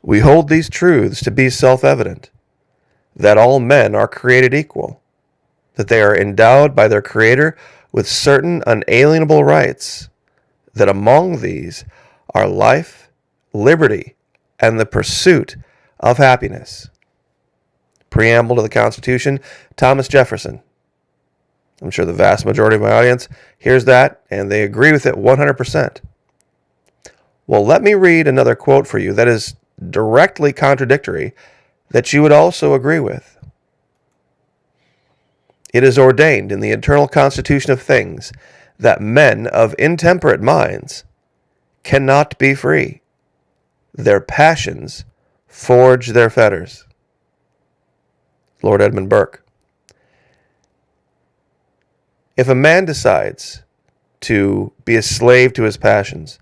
We hold these truths to be self-evident, that all men are created equal, that they are endowed by their Creator with certain unalienable rights, that among these are life, liberty, and the pursuit of happiness. Preamble to the Constitution, Thomas Jefferson. I'm sure the vast majority of my audience hears that, and they agree with it 100%. Well, let me read another quote for you that is directly contradictory, that you would also agree with. It is ordained in the eternal constitution of things that men of intemperate minds cannot be free. Their passions forge their fetters. Lord Edmund Burke. If a man decides to be a slave to his passions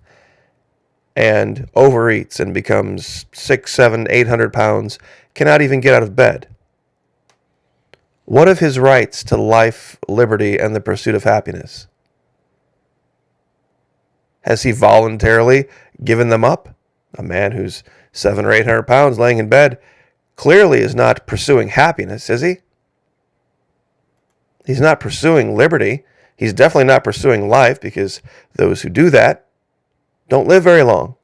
and overeats and becomes 6, 7, 800 pounds, cannot even get out of bed, what of his rights to life, liberty, and the pursuit of happiness? Has he voluntarily given them up? A man who's 700 or 800 pounds laying in bed clearly is not pursuing happiness, is he? He's not pursuing liberty. He's definitely not pursuing life, because those who do that don't live very long.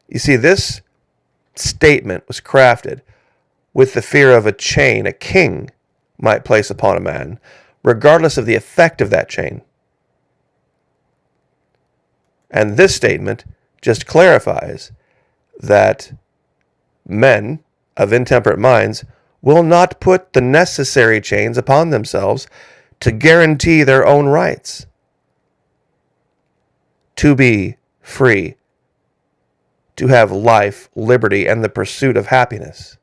You see, this statement was crafted with the fear of a chain a king might place upon a man, regardless of the effect of that chain. And this statement just clarifies that men of intemperate minds will not put the necessary chains upon themselves to guarantee their own rights to be free, to have life, liberty, and the pursuit of happiness.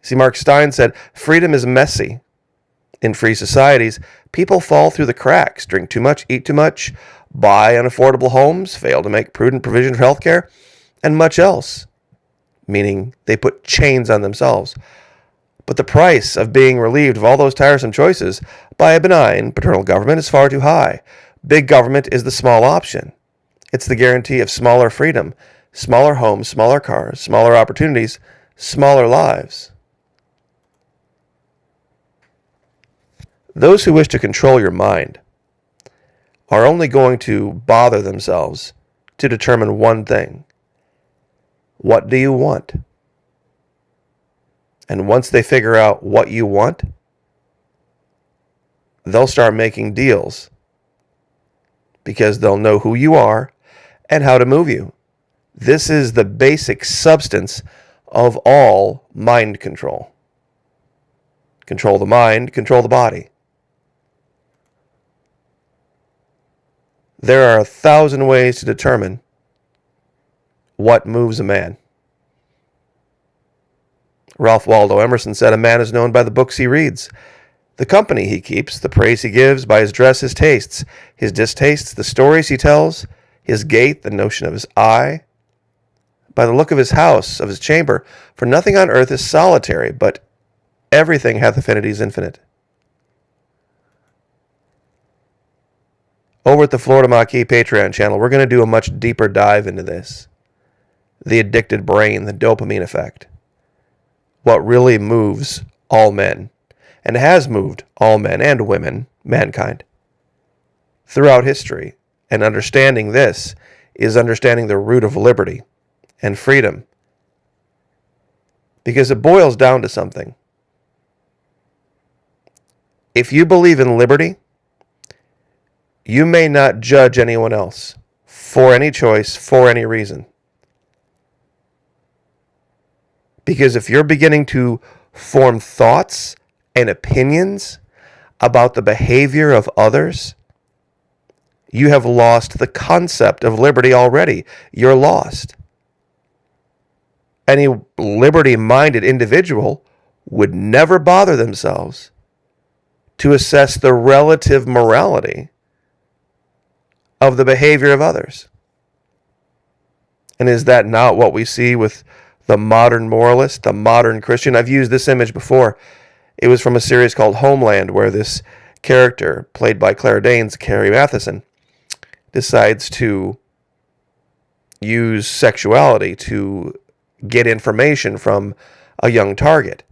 See, Mark Stein said, freedom is messy. In free societies, people fall through the cracks, drink too much, eat too much, buy unaffordable homes, fail to make prudent provision for health care, and much else, meaning they put chains on themselves. But the price of being relieved of all those tiresome choices by a benign paternal government is far too high. Big government is the small option. It's the guarantee of smaller freedom, smaller homes, smaller cars, smaller opportunities, smaller lives. Those who wish to control your mind are only going to bother themselves to determine one thing. What do you want? And once they figure out what you want, they'll start making deals, because they'll know who you are and how to move you. This is the basic substance of all mind control. Control the mind, control the body. There are 1,000 ways to determine what moves a man. Ralph Waldo Emerson said, a man is known by the books he reads, the company he keeps, the praise he gives, by his dress, his tastes, his distastes, the stories he tells, his gait, the notion of his eye, by the look of his house, of his chamber. For nothing on earth is solitary, but everything hath affinities infinite. Over at the Florida Maquis Patreon channel, we're going to do a much deeper dive into this. The addicted brain, the dopamine effect. What really moves all men, and has moved all men and women, mankind, throughout history. And understanding this is understanding the root of liberty and freedom. Because it boils down to something. If you believe in liberty, you may not judge anyone else for any choice, for any reason. Because if you're beginning to form thoughts and opinions about the behavior of others, you have lost the concept of liberty already. You're lost. Any liberty-minded individual would never bother themselves to assess the relative morality of the behavior of others. And is that not what we see with the modern moralist, the modern Christian? I've used this image before. It was from a series called Homeland, where this character, played by Claire Danes, Carrie Matheson, decides to use sexuality to get information from a young target.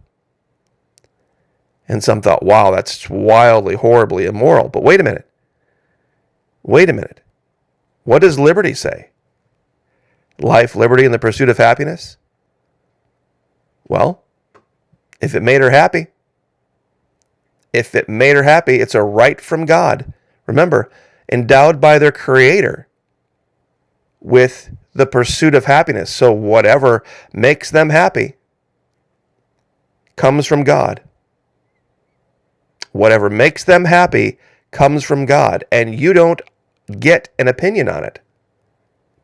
And some thought, wow, that's wildly, horribly immoral. But wait a minute. Wait a minute. What does liberty say? Life, liberty, and the pursuit of happiness? Well, if it made her happy, it's a right from God. Remember, endowed by their Creator with the pursuit of happiness. So whatever makes them happy comes from God. Whatever makes them happy comes from God. And you don't get an opinion on it.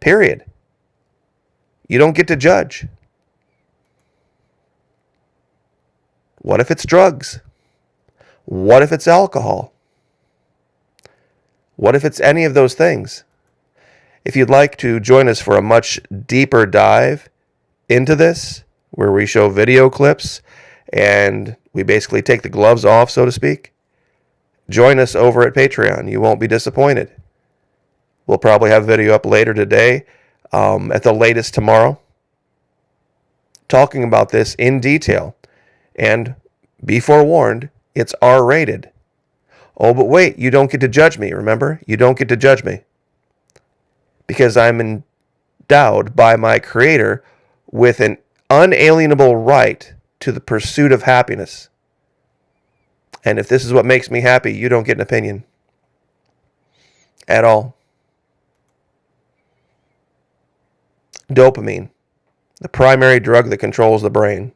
Period. You don't get to judge. What if it's drugs? What if it's alcohol? What if it's any of those things? If you'd like to join us for a much deeper dive into this, where we show video clips and we basically take the gloves off, so to speak, join us over at Patreon. You won't be disappointed. We'll probably have video up later today, at the latest tomorrow, talking about this in detail. And be forewarned, it's R-rated. Oh, but wait, you don't get to judge me, remember? You don't get to judge me. Because I'm endowed by my Creator with an unalienable right to the pursuit of happiness. And if this is what makes me happy, you don't get an opinion. At all. Dopamine, the primary drug that controls the brain.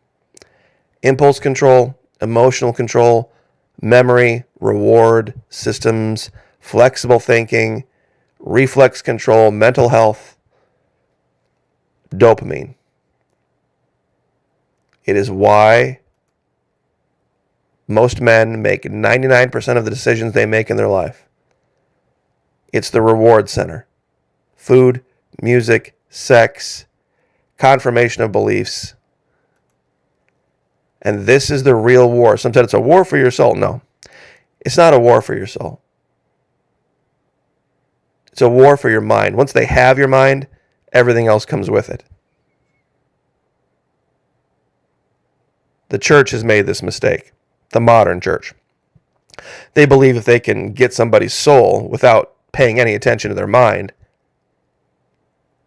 Impulse control, emotional control, memory, reward systems, flexible thinking, reflex control, mental health. Dopamine. It is why most men make 99% of the decisions they make in their life. It's the reward center. Food, music, sex, confirmation of beliefs. And this is the real war. Sometimes it's a war for your soul. No, it's not a war for your soul. It's a war for your mind. Once they have your mind, everything else comes with it. The church has made this mistake. The modern church. They believe if they can get somebody's soul without paying any attention to their mind,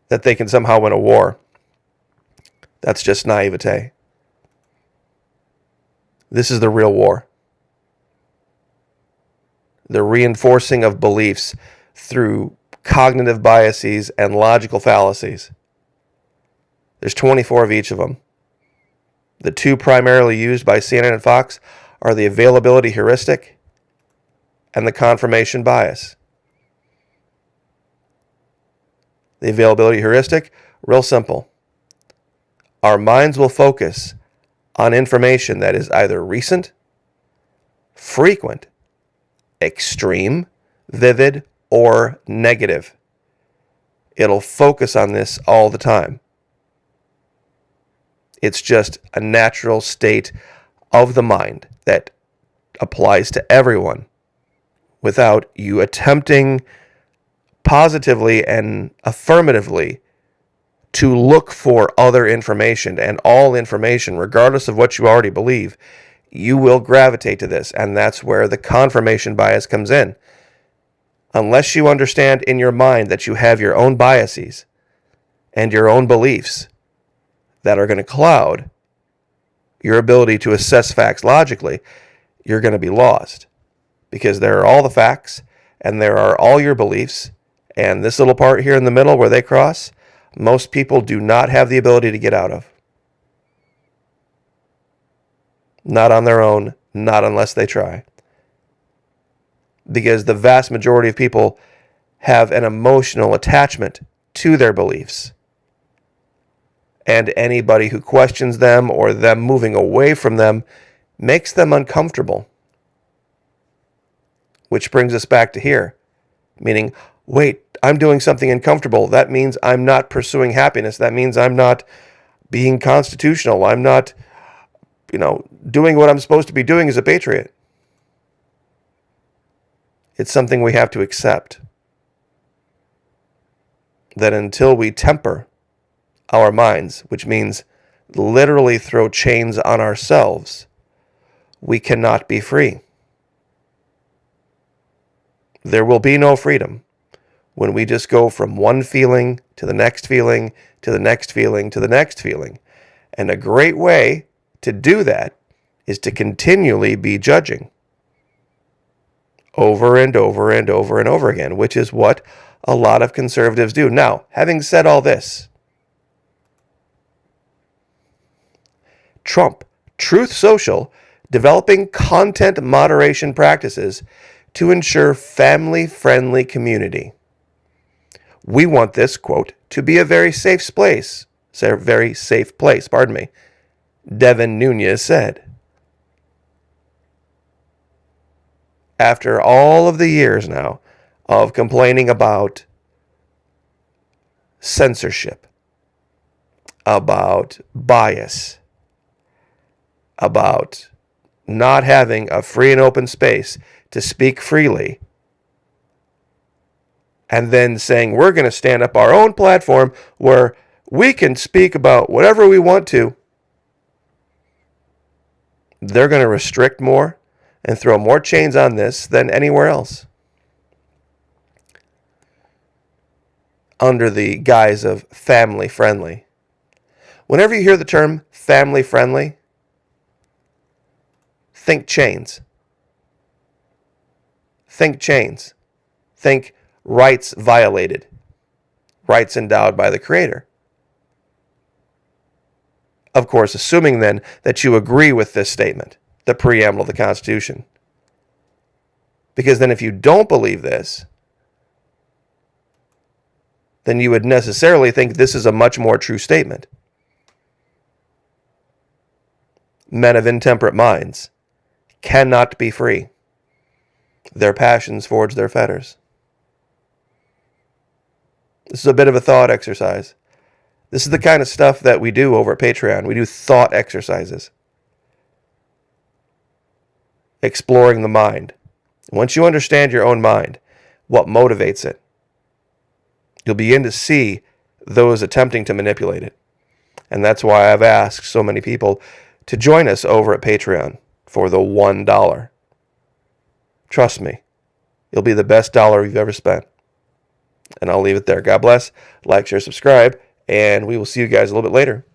that they can somehow win a war. That's just naivete. This is the real war. The reinforcing of beliefs through cognitive biases and logical fallacies. There's 24 of each of them. The two primarily used by CNN and Fox are the availability heuristic and the confirmation bias. The availability heuristic, real simple. Our minds will focus on information that is either recent, frequent, extreme, vivid, or negative. It'll focus on this all the time. It's just a natural state of the mind that applies to everyone without you attempting positively and affirmatively to look for other information, and all information, regardless of what you already believe, you will gravitate to this, and that's where the confirmation bias comes in. Unless you understand in your mind that you have your own biases and your own beliefs that are going to cloud your ability to assess facts logically, you're going to be lost. Because there are all the facts, and there are all your beliefs, and this little part here in the middle where they cross, most people do not have the ability to get out of. Not on their own, not unless they try. Because the vast majority of people have an emotional attachment to their beliefs. And anybody who questions them or them moving away from them makes them uncomfortable. Which brings us back to here. Meaning, wait, I'm doing something uncomfortable. That means I'm not pursuing happiness. That means I'm not being constitutional. I'm not, doing what I'm supposed to be doing as a patriot. It's something we have to accept. that until we temper our minds, which means literally throw chains on ourselves, we cannot be free. There will be no freedom when we just go from one feeling to the next feeling to the next feeling to the next feeling. And a great way to do that is to continually be judging over and over and over and over again, which is what a lot of conservatives do. Now, having said all this, Trump, Truth Social, developing content moderation practices to ensure family-friendly community. We want this, quote, to be a very safe place, Devin Nunes said. After all of the years now of complaining about censorship, about bias, about not having a free and open space to speak freely, and then saying we're going to stand up our own platform where we can speak about whatever we want to, they're going to restrict more and throw more chains on this than anywhere else, under the guise of family friendly. Whenever you hear the term family friendly, think chains. Think chains. Think rights violated, rights endowed by the Creator. Of course, assuming then that you agree with this statement, the preamble of the Constitution. Because then if you don't believe this, then you would necessarily think this is a much more true statement. Men of intemperate minds cannot be free. Their passions forge their fetters. This is a bit of a thought exercise. This is the kind of stuff that we do over at Patreon. We do thought exercises. Exploring the mind. Once you understand your own mind, what motivates it, you'll begin to see those attempting to manipulate it. And that's why I've asked so many people to join us over at Patreon for the $1. Trust me, it'll be the best dollar you've ever spent. And I'll leave it there. God bless. Like, share, subscribe, and we will see you guys a little bit later.